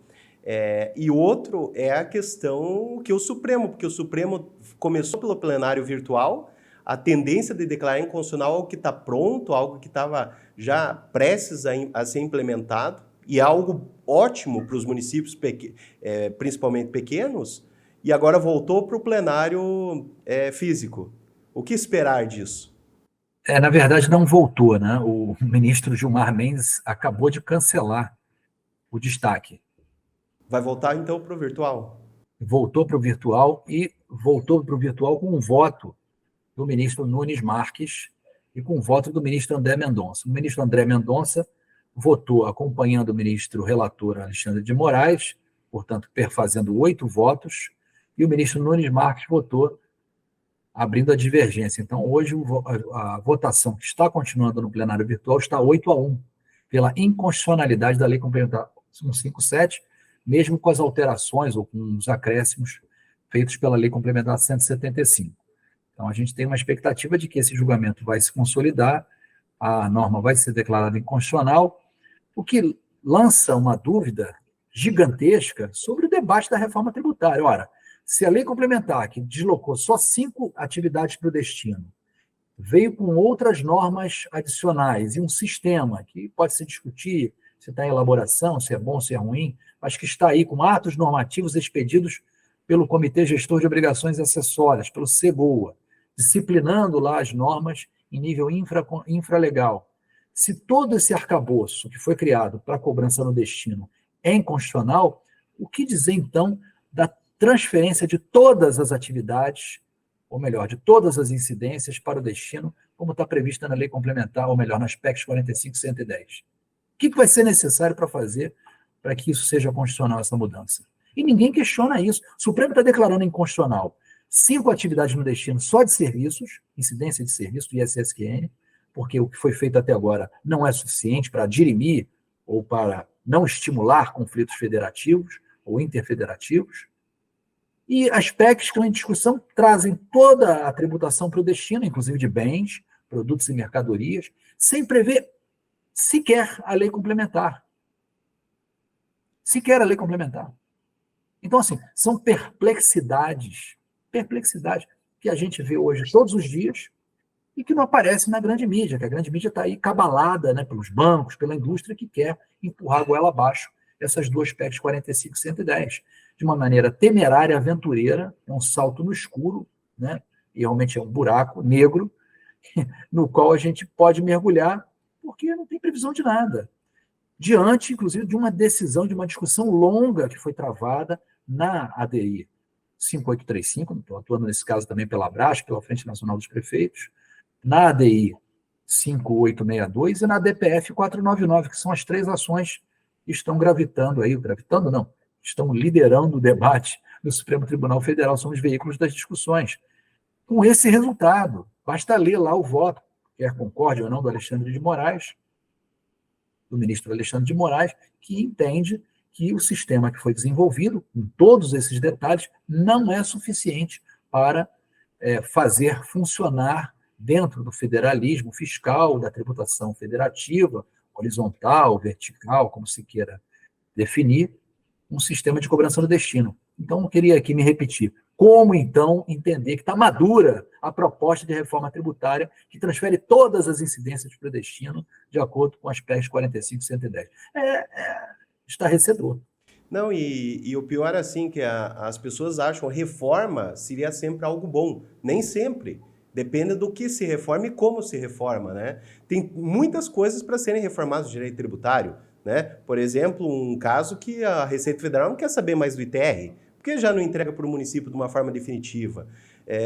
Speaker 1: e outro é a questão que porque o Supremo começou pelo plenário virtual, a tendência de declarar inconstitucional algo que está pronto, algo que estava já prestes a ser implementado, e algo ótimo para os municípios, principalmente pequenos, e agora voltou para o plenário físico. O que esperar disso?
Speaker 2: Na verdade, não voltou, né? O ministro Gilmar Mendes acabou de cancelar o destaque.
Speaker 1: Vai voltar, então, para o virtual?
Speaker 2: Voltou para o virtual e voltou para o virtual com um voto do ministro Nunes Marques e com o voto do ministro André Mendonça. O ministro André Mendonça votou acompanhando o ministro relator Alexandre de Moraes, portanto, perfazendo 8 votos, e o ministro Nunes Marques votou abrindo a divergência. Então, hoje, a votação que está continuando no plenário virtual está 8-1, pela inconstitucionalidade da Lei Complementar 157, mesmo com as alterações ou com os acréscimos feitos pela Lei Complementar 175. Então, a gente tem uma expectativa de que esse julgamento vai se consolidar, a norma vai ser declarada inconstitucional, o que lança uma dúvida gigantesca sobre o debate da reforma tributária. Ora, se a lei complementar, que deslocou só 5 atividades para o destino, veio com outras normas adicionais e um sistema que pode se discutir se está em elaboração, se é bom, se é ruim, mas que está aí com atos normativos expedidos pelo Comitê Gestor de Obrigações Acessórias, pelo CEBOA, disciplinando lá as normas em nível infralegal. Se todo esse arcabouço que foi criado para a cobrança no destino é inconstitucional, o que dizer, então, da transferência de todas as atividades, ou melhor, de todas as incidências para o destino, como está prevista na lei complementar, ou melhor, nas PECs 45 e 110. O que vai ser necessário para fazer para que isso seja constitucional, essa mudança? E ninguém questiona isso. O Supremo está declarando inconstitucional 5 atividades no destino só de serviços, incidência de serviço do ISSQN, porque o que foi feito até agora não é suficiente para dirimir ou para não estimular conflitos federativos ou interfederativos. E as PECs que estão em discussão trazem toda a tributação para o destino, inclusive de bens, produtos e mercadorias, sem prever sequer a lei complementar. Sequer a lei complementar. Então, assim, são perplexidades que a gente vê hoje todos os dias e que não aparecem na grande mídia, que a grande mídia está aí cabalada, né, pelos bancos, pela indústria que quer empurrar a goela abaixo essas duas PECs 45 e 110, de uma maneira temerária, aventureira, é um salto no escuro, né, e realmente é um buraco negro, no qual a gente pode mergulhar, porque não tem previsão de nada. Diante, inclusive, de uma decisão, de uma discussão longa que foi travada na ADI 5835, estou atuando nesse caso também pela Abras, pela Frente Nacional dos Prefeitos, na ADI 5862 e na DPF 499, que são as 3 ações que estão estão liderando o debate no Supremo Tribunal Federal, são os veículos das discussões. Com esse resultado, basta ler lá o voto, quer concorde ou não, do Alexandre de Moraes, do ministro Alexandre de Moraes, que entende que o sistema que foi desenvolvido, com todos esses detalhes, não é suficiente para fazer funcionar dentro do federalismo fiscal, da tributação federativa, horizontal, vertical, como se queira definir, um sistema de cobrança do destino. Então, eu queria aqui me repetir. Como, então, entender que está madura a proposta de reforma tributária que transfere todas as incidências para o destino de acordo com as PECs 45 e 110? Estarrecedor.
Speaker 1: Não, e o pior é assim, que as pessoas acham que reforma seria sempre algo bom. Nem sempre. Depende do que se reforma e como se reforma, né? Tem muitas coisas para serem reformadas no direito tributário, né? Por exemplo, um caso que a Receita Federal não quer saber mais do ITR, porque já não entrega para o município de uma forma definitiva.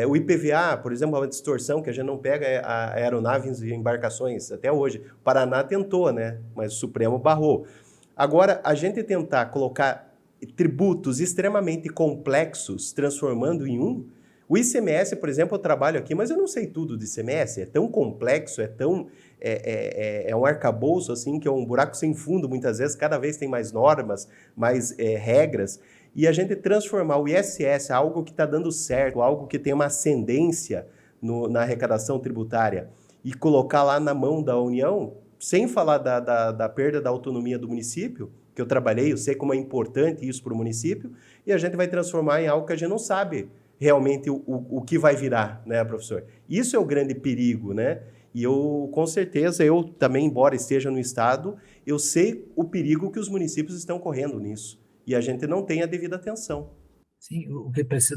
Speaker 1: O IPVA, por exemplo, é uma distorção que a gente não pega a aeronaves e embarcações até hoje. O Paraná tentou, né? Mas o Supremo barrou. Agora, a gente tentar colocar tributos extremamente complexos, transformando em um. O ICMS, por exemplo, eu trabalho aqui, mas eu não sei tudo do ICMS. É tão complexo, é um arcabouço, assim, que é um buraco sem fundo, muitas vezes. Cada vez tem mais normas, mais regras. E a gente transformar o ISS, algo que está dando certo, algo que tem uma ascendência na arrecadação tributária, e colocar lá na mão da União, sem falar da perda da autonomia do município, que eu trabalhei, eu sei como é importante isso para o município, e a gente vai transformar em algo que a gente não sabe realmente o que vai virar, né, professor? Isso é o grande perigo, né? E eu, com certeza, eu também, embora esteja no Estado, eu sei o perigo que os municípios estão correndo nisso. E a gente não tem a devida atenção.
Speaker 2: Sim,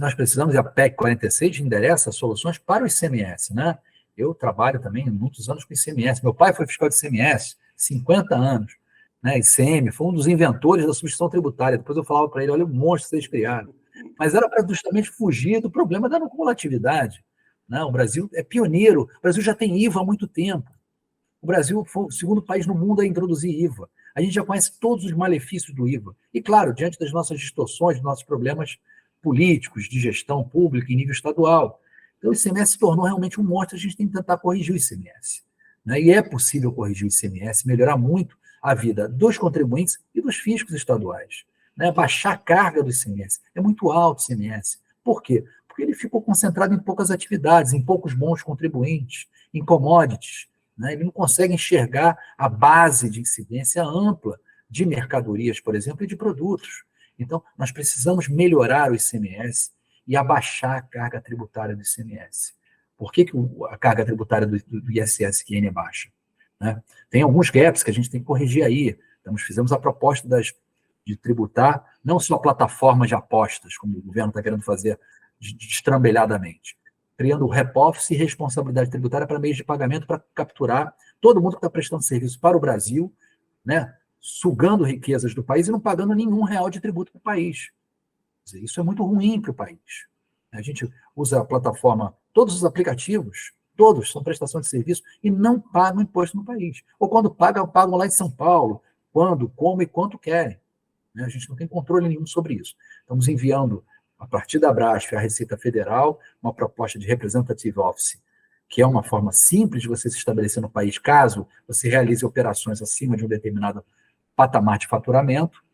Speaker 2: nós precisamos, e a PEC 46 endereça soluções para o ICMS, né? Eu trabalho também muitos anos com ICMS. Meu pai foi fiscal de ICMS, 50 anos. Né? ICM, foi um dos inventores da substituição tributária. Depois eu falava para ele, olha o monstro que vocês criaram. Mas era para justamente fugir do problema da não cumulatividade. Né? O Brasil é pioneiro. O Brasil já tem IVA há muito tempo. O Brasil foi o segundo país no mundo a introduzir IVA. A gente já conhece todos os malefícios do IVA. E, claro, diante das nossas distorções, dos nossos problemas políticos, de gestão pública em nível estadual. Então, o ICMS se tornou realmente um monstro, a gente tem que tentar corrigir o ICMS. Né? E é possível corrigir o ICMS, melhorar muito a vida dos contribuintes e dos fiscos estaduais. Né? Baixar a carga do ICMS. É muito alto o ICMS. Por quê? Porque ele ficou concentrado em poucas atividades, em poucos bons contribuintes, em commodities. Né? Ele não consegue enxergar a base de incidência ampla de mercadorias, por exemplo, e de produtos. Então, nós precisamos melhorar o ICMS e abaixar a carga tributária do ICMS. Por que a carga tributária do ISSQN é baixa? Né? Tem alguns gaps que a gente tem que corrigir aí. Então, fizemos a proposta de tributar não só plataformas de apostas, como o governo está querendo fazer destrambelhadamente, criando o rep-office e responsabilidade tributária para meios de pagamento para capturar todo mundo que está prestando serviço para o Brasil, né? Sugando riquezas do país e não pagando nenhum real de tributo para o país. Isso é muito ruim para o país. A gente usa a plataforma, todos os aplicativos todos são prestação de serviço e não pagam imposto no país. Ou quando pagam, pagam lá em São Paulo, quando, como e quanto querem. Né? A gente não tem controle nenhum sobre isso. Estamos enviando, a partir da Brasf, à Receita Federal, uma proposta de Representative Office, que é uma forma simples de você se estabelecer no país, caso você realize operações acima de um determinado patamar de faturamento,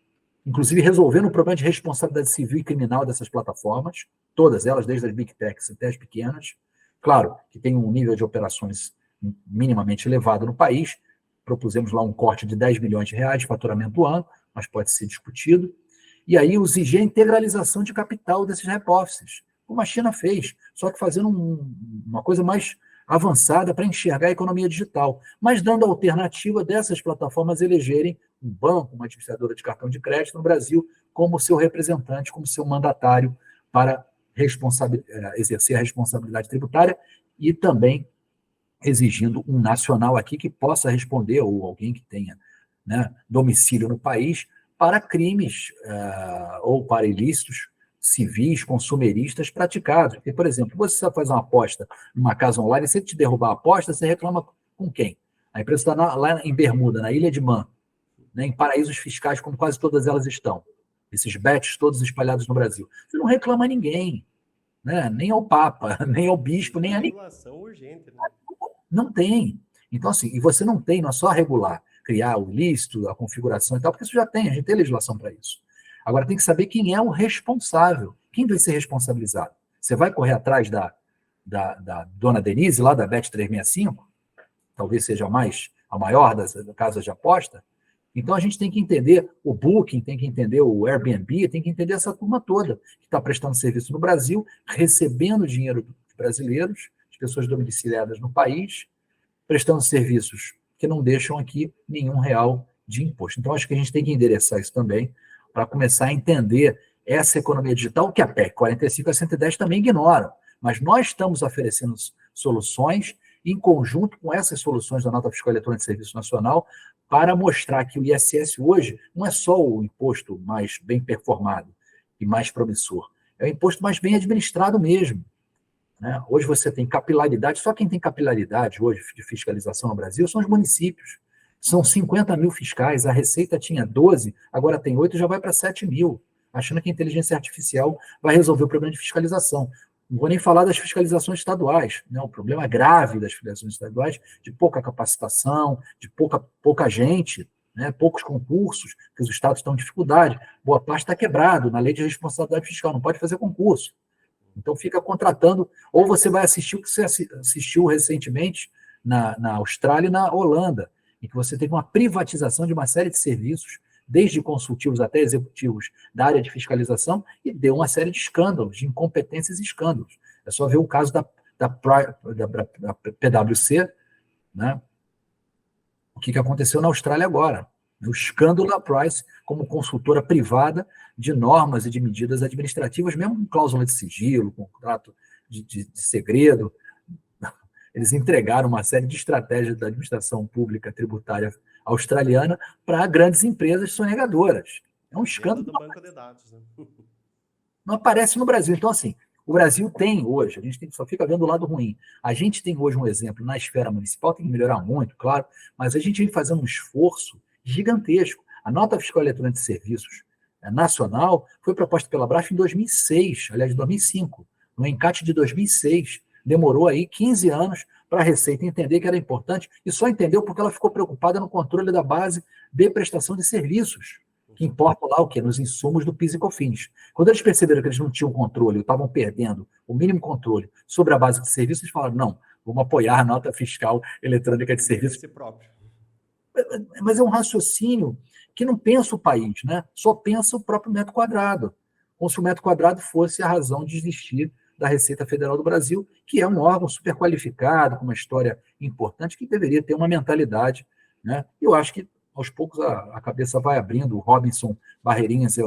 Speaker 2: inclusive resolvendo o problema de responsabilidade civil e criminal dessas plataformas, todas elas, desde as Big Techs até as pequenas. Claro que tem um nível de operações minimamente elevado no país, propusemos lá um corte de 10 bilhões de reais de faturamento ano, mas pode ser discutido. E aí exigir a integralização de capital desses rep-offices, como a China fez, só que fazendo uma coisa mais avançada para enxergar a economia digital, mas dando a alternativa dessas plataformas elegerem um banco, uma administradora de cartão de crédito no Brasil como seu representante, como seu mandatário para exercer a responsabilidade tributária e também exigindo um nacional aqui que possa responder, ou alguém que tenha, né, domicílio no país, para crimes ou para ilícitos civis, consumeristas praticados. Porque, por exemplo, você faz uma aposta numa casa online, se ele te derrubar a aposta, você reclama com quem? A empresa está lá em Bermuda, na Ilha de Man, né, em paraísos fiscais, como quase todas elas estão. Esses bets todos espalhados no Brasil. Você não reclama a ninguém, né? Nem ao Papa, nem ao Bispo, nem a ninguém.
Speaker 1: Urgente, né?
Speaker 2: Não tem. Então, assim, e você não tem, não é só regular, criar o ilícito, a configuração e tal, porque isso já tem, a gente tem legislação para isso. Agora tem que saber quem é o responsável, quem vai ser responsabilizado. Você vai correr atrás da dona Denise, lá da Bet365, talvez seja a maior das casas de aposta. Então a gente tem que entender o Booking, tem que entender o Airbnb, tem que entender essa turma toda que está prestando serviço no Brasil, recebendo dinheiro dos brasileiros, de pessoas domiciliadas no país, prestando serviços que não deixam aqui nenhum real de imposto. Então acho que a gente tem que endereçar isso também para começar a entender essa economia digital que a PEC 45 a 110 também ignoram. Mas nós estamos oferecendo soluções em conjunto com essas soluções da Nota Fiscal Eletrônica de Serviço Nacional para mostrar que o ISS hoje não é só o imposto mais bem performado e mais promissor, é o imposto mais bem administrado mesmo. Né? Hoje você tem capilaridade, só quem tem capilaridade hoje de fiscalização no Brasil são os municípios. São 50 mil fiscais, a Receita tinha 12, agora tem 8, já vai para 7 mil, achando que a inteligência artificial vai resolver o problema de fiscalização. Não vou nem falar das fiscalizações estaduais, né? O problema grave das fiscalizações estaduais, de pouca capacitação, de pouca gente, né? Poucos concursos, porque os estados estão em dificuldade. Boa parte está quebrado na lei de responsabilidade fiscal, não pode fazer concurso. Então fica contratando, ou você vai assistir o que você assistiu recentemente na Austrália e na Holanda, em que você teve uma privatização de uma série de serviços, desde consultivos até executivos da área de fiscalização, e deu uma série de escândalos, de incompetências e escândalos. É só ver o caso da PwC, né? O que aconteceu na Austrália agora. O escândalo da Price como consultora privada de normas e de medidas administrativas, mesmo com cláusula de sigilo, contrato de segredo. Eles entregaram uma série de estratégias da administração pública tributária australiana para grandes empresas sonegadoras. É um escândalo.
Speaker 1: Do banco de dados, né?
Speaker 2: Não aparece no Brasil. Então, assim, o Brasil tem hoje, a gente só fica vendo o lado ruim. A gente tem hoje um exemplo na esfera municipal, tem que melhorar muito, claro, mas a gente vem fazendo um esforço gigantesco. A Nota Fiscal Eletrônica de Serviços Nacional foi proposta pela Brasf em 2006, aliás, 2005, no encate de 2006. Demorou aí 15 anos para a Receita entender que era importante, e só entendeu porque ela ficou preocupada no controle da base de prestação de serviços, que importa lá o quê? Nos insumos do PIS e COFINS. Quando eles perceberam que eles não tinham controle, estavam perdendo o mínimo controle sobre a base de serviços, eles falaram, não, vamos apoiar a Nota Fiscal Eletrônica de Serviços. Mas é um raciocínio que não pensa o país, né? Só pensa o próprio metro quadrado. Como se o metro quadrado fosse a razão de existir da Receita Federal do Brasil, que é um órgão super qualificado, com uma história importante, que deveria ter uma mentalidade, né? Eu acho que, aos poucos, a cabeça vai abrindo. O Robinson Barreirinhas é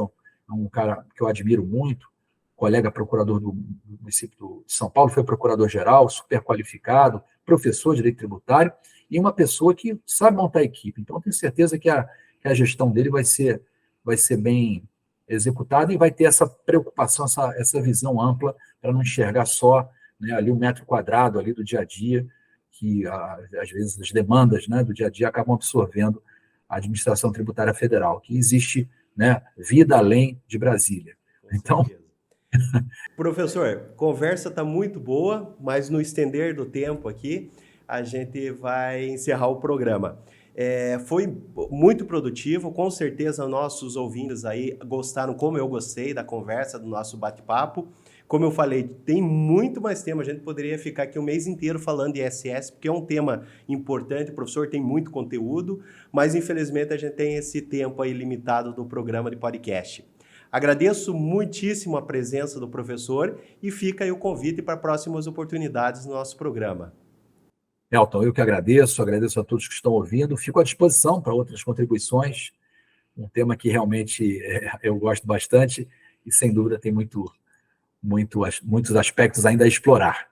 Speaker 2: um cara que eu admiro muito, colega procurador do município de São Paulo, foi procurador-geral, super qualificado, professor de direito tributário, e uma pessoa que sabe montar equipe. Então, eu tenho certeza que a gestão dele vai ser bem executada e vai ter essa preocupação, essa visão ampla, para não enxergar só né, ali 1 metro quadrado ali do dia a dia, que às vezes as demandas, né, do dia a dia acabam absorvendo a administração tributária federal, que existe, né, vida além de Brasília.
Speaker 1: Com
Speaker 2: Então,
Speaker 1: certeza. Professor, conversa está muito boa, mas no estender do tempo aqui, a gente vai encerrar o programa. Foi muito produtivo, com certeza nossos ouvintes aí gostaram, como eu gostei da conversa, do nosso bate-papo. Como eu falei, tem muito mais tema, a gente poderia ficar aqui um mês inteiro falando de ISS, porque é um tema importante, o professor tem muito conteúdo, mas infelizmente a gente tem esse tempo aí limitado do programa de podcast. Agradeço muitíssimo a presença do professor e fica aí o convite para próximas oportunidades no nosso programa.
Speaker 2: Elton, eu que agradeço a todos que estão ouvindo, fico à disposição para outras contribuições, um tema que realmente eu gosto bastante e, sem dúvida, tem muitos aspectos ainda a explorar.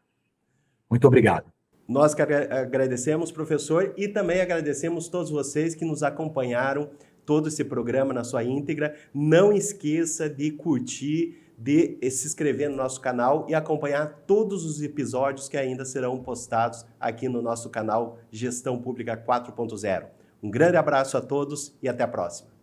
Speaker 2: Muito obrigado.
Speaker 1: Nós que agradecemos, professor, e também agradecemos todos vocês que nos acompanharam todo esse programa na sua íntegra. Não esqueça de curtir, de se inscrever no nosso canal e acompanhar todos os episódios que ainda serão postados aqui no nosso canal Gestão Pública 4.0. Um grande abraço a todos e até a próxima.